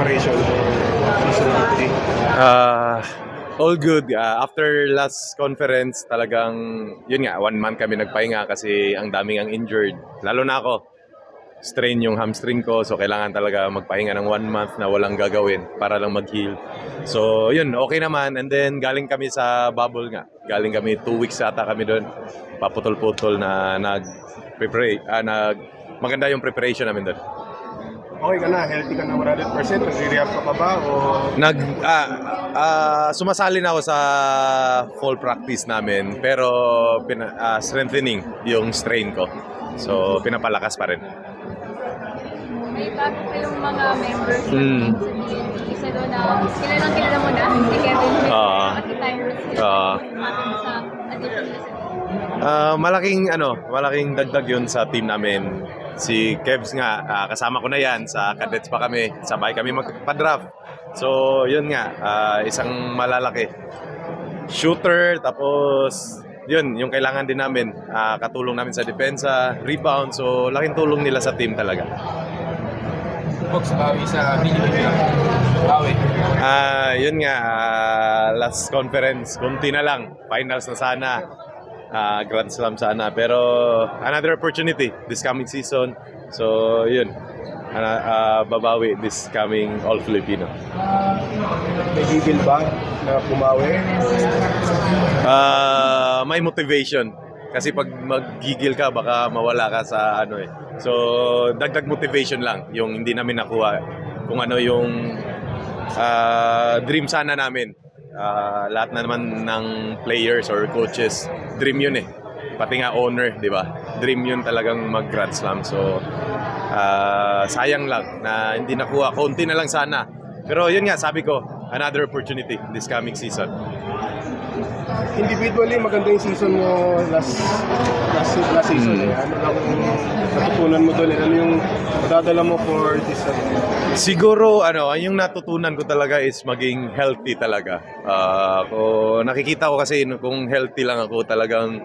preparation for season 3? All good. After last conference, talagang, yun nga, 1 month kami nagpahinga kasi ang daming ang injured. Lalo na ako, strain yung hamstring ko, so kailangan talaga magpahinga ng 1 month na walang gagawin para lang mag-heal. So, yun, okay naman. And then, galing kami sa bubble nga. Galing kami, 2 weeks ata kami doon. Paputol-putol na maganda yung preparation namin doon. Okay ka na? Healthy ka na 100%? Nag-rehab ka pa ba? O... Sumasali na ako sa fall practice namin, pero strengthening yung strain ko. So, pinapalakas pa rin. May bago kayong mga members sa team. Isa doon na kilala mo na, si Kevin. Malaking dagdag yun sa team namin. Si Kevs nga, kasama ko na yan, sa cadets pa kami, sabay kami magpa-draft. So, yun nga, isang malalaki. Shooter, tapos, yun, yung kailangan din namin, katulong namin sa depensa, rebound, so laking tulong nila sa team talaga. Box, bawi sa Philippines. Bawi. Yun nga, last conference, kunti na lang, finals na sana. Grand Slam sana, pero another opportunity this coming season, so yun, babawi this coming All Filipino. May gigil ba na pumawi? May motivation kasi pag maggigil ka baka mawala ka sa so dagdag motivation lang yung hindi namin nakuha kung ano yung dream sana namin. Lahat na naman ng players or coaches, dream yun eh. Pati nga owner, di ba? Dream yun talagang mag-Grand Slam. So, sayang lang na hindi nakuha. Konti na lang sana. Pero yun nga, sabi ko, another opportunity this coming season. Individually, maganda yung season mo last season eh. Ano lang natutunan mo doon? Ano yung madadala mo for this Siguro, yung natutunan ko talaga is maging healthy talaga. Nakikita ko kasi kung healthy lang ako talagang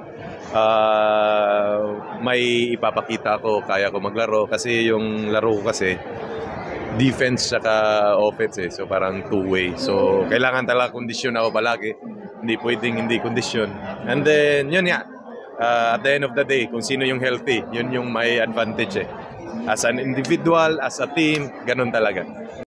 may ipapakita ko, kaya ko maglaro. Kasi yung laro ko kasi defense saka offense eh. So parang two-way. So kailangan talaga kondisyon ako palagi. Hindi pwedeng hindi kondisyon. And then, yun nga. At the end of the day, kung sino yung healthy, yun yung may advantage eh. As an individual, as a team, ganun talaga.